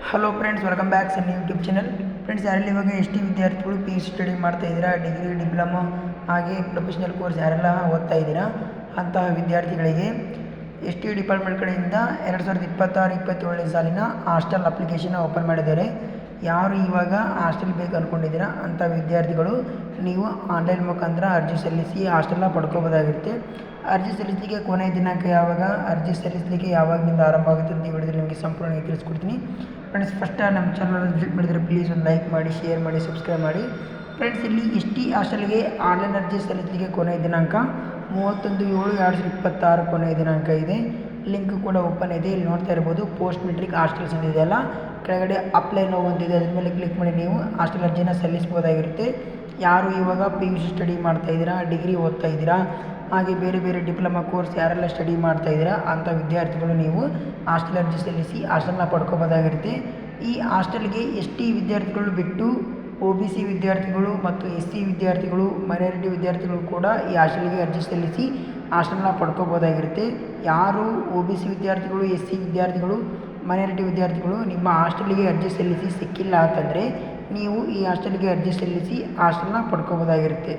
Hello friends, welcome back ಸನ್ನಿ YouTube channel. Friends, ಯಾರೆಲ್ಲ ಇವಾಗ S T ವಿದ್ಯಾರ್ಥಿಗಳು ಪಿ ಯು ಸಿ ಸ್ಟಡಿ ಮಾಡ್ತಾ ಇದ್ದೀರಾ, ಡಿಗ್ರಿ, ಡಿಪ್ಲೊಮೊ ಹಾಗೆ ಪ್ರೊಫೆಷನಲ್ ಕೋರ್ಸ್ ಯಾರೆಲ್ಲ ಓದ್ತಾ ಇದ್ದೀರಾ ಅಂತಹ ವಿದ್ಯಾರ್ಥಿಗಳಿಗೆ ಎಸ್ ಟಿ ಡಿಪಾರ್ಟ್ಮೆಂಟ್ ಕಡೆಯಿಂದ 2026-27 ಸಾಲಿನ ಹಾಸ್ಟೆಲ್ ಅಪ್ಲಿಕೇಶನ್ ಓಪನ್ ಮಾಡಿದ್ದಾರೆ. ಯಾರು ಇವಾಗ ಹಾಸ್ಟೆಲ್ ಬೇಕು ಅಂದ್ಕೊಂಡಿದ್ದೀರಾ ಅಂಥ ವಿದ್ಯಾರ್ಥಿಗಳು ನೀವು ಆನ್ಲೈನ್ ಮುಖಾಂತರ ಅರ್ಜಿ ಸಲ್ಲಿಸಿ ಹಾಸ್ಟೆಲ್ನ ಪಡ್ಕೋಬೋದಾಗಿರುತ್ತೆ. ಅರ್ಜಿ ಸಲ್ಲಿಸಲಿಕ್ಕೆ ಕೊನೆಯ ದಿನಾಂಕ ಯಾವಾಗ, ಅರ್ಜಿ ಸಲ್ಲಿಸಲಿಕ್ಕೆ ಯಾವಾಗಿನಿಂದ ಆರಂಭ ಆಗುತ್ತೆ ಅಂತ ಈ ವಿಡಿಯೋದಲ್ಲಿ ನಿಮಗೆ ಸಂಪೂರ್ಣವಾಗಿ ತಿಳಿಸ್ಕೊಡ್ತೀನಿ. ಫ್ರೆಂಡ್ಸ್, ಫಸ್ಟ್ ನಮ್ಮ ಚಾನಲ್ ವಿಸಿಟ್ ಮಾಡಿದರೆ ಪ್ಲೀಸ್ ಒಂದು ಲೈಕ್ ಮಾಡಿ, ಶೇರ್ ಮಾಡಿ, ಸಬ್ಸ್ಕ್ರೈಬ್ ಮಾಡಿ. ಫ್ರೆಂಡ್ಸ್, ಇಲ್ಲಿ ಎಸ್ ಟಿ ಹಾಸ್ಟೆಲ್ಗೆ ಆನ್ಲೈನ್ ಅರ್ಜಿ ಸಲ್ಲಿಸಲಿಕ್ಕೆ ಕೊನೆಯ ದಿನಾಂಕ 31/7/2026 ಕೊನೆಯ ದಿನಾಂಕ ಇದೆ. ಲಿಂಕ್ ಕೂಡ ಓಪನ್ ಇದೆ, ಇಲ್ಲಿ ನೋಡ್ತಾ ಇರ್ಬೋದು. ಪೋಸ್ಟ್ ಮೆಟ್ರಿಕ್ ಹಾಸ್ಟೆಲ್ಸ್ ಇದೆಯಲ್ಲ, ಕೆಳಗಡೆ ಅಪ್ಲೈ ನೋವು ಅಂತಿದೆ, ಅದ್ರ ಮೇಲೆ ಕ್ಲಿಕ್ ಮಾಡಿ ನೀವು ಹಾಸ್ಟೆಲ್ ಅರ್ಜಿನ ಸಲ್ಲಿಸ್ಬೋದಾಗಿರುತ್ತೆ. ಯಾರು ಇವಾಗ ಪಿ ಯು ಸಿ ಸ್ಟಡಿ ಮಾಡ್ತಾ ಇದ್ದೀರಾ, ಡಿಗ್ರಿ ಓದ್ತಾ ಇದ್ದೀರಾ, ಹಾಗೆ ಬೇರೆ ಬೇರೆ ಡಿಪ್ಲೊಮಾ ಕೋರ್ಸ್ ಯಾರೆಲ್ಲ ಸ್ಟಡಿ ಮಾಡ್ತಾ ಇದ್ದೀರಾ ಅಂಥ ವಿದ್ಯಾರ್ಥಿಗಳು ನೀವು ಹಾಸ್ಟೆಲ್ ಅರ್ಜಿ ಸಲ್ಲಿಸಿ ಹಾಸ್ಟೆಲ್ನ ಪಡ್ಕೋಬೋದಾಗಿರುತ್ತೆ. ಈ ಹಾಸ್ಟೆಲ್ಗೆ ಎಸ್ ಟಿ ವಿದ್ಯಾರ್ಥಿಗಳು ಬಿಟ್ಟು ಒ ಬಿ ಸಿ ವಿದ್ಯಾರ್ಥಿಗಳು ಮತ್ತು ಎಸ್ ಸಿ ವಿದ್ಯಾರ್ಥಿಗಳು, ಮೈನಾರಿಟಿ ವಿದ್ಯಾರ್ಥಿಗಳು ಕೂಡ ಈ ಹಾಸ್ಟೆಲ್ಗೆ ಅರ್ಜಿ ಸಲ್ಲಿಸಿ ಹಾಸ್ಟೆಲ್ನ ಪಡ್ಕೋಬೋದಾಗಿರುತ್ತೆ. ಯಾರು ಒ ಬಿ ಸಿ ವಿದ್ಯಾರ್ಥಿಗಳು, ಎಸ್ ಸಿ ವಿದ್ಯಾರ್ಥಿಗಳು, ಮೈನಾರಿಟಿ ವಿದ್ಯಾರ್ಥಿಗಳು ನಿಮ್ಮ ಹಾಸ್ಟೆಲ್ಗೆ ಅರ್ಜಿ ಸಲ್ಲಿಸಿ ಸಿಕ್ಕಿಲ್ಲ ಅಂತಂದರೆ ನೀವು ಈ ಹಾಸ್ಟೆಲ್ಗೆ ಅರ್ಜಿ ಸಲ್ಲಿಸಿ ಹಾಸ್ಟೆಲ್ನ ಪಡ್ಕೋಬೋದಾಗಿರುತ್ತೆ.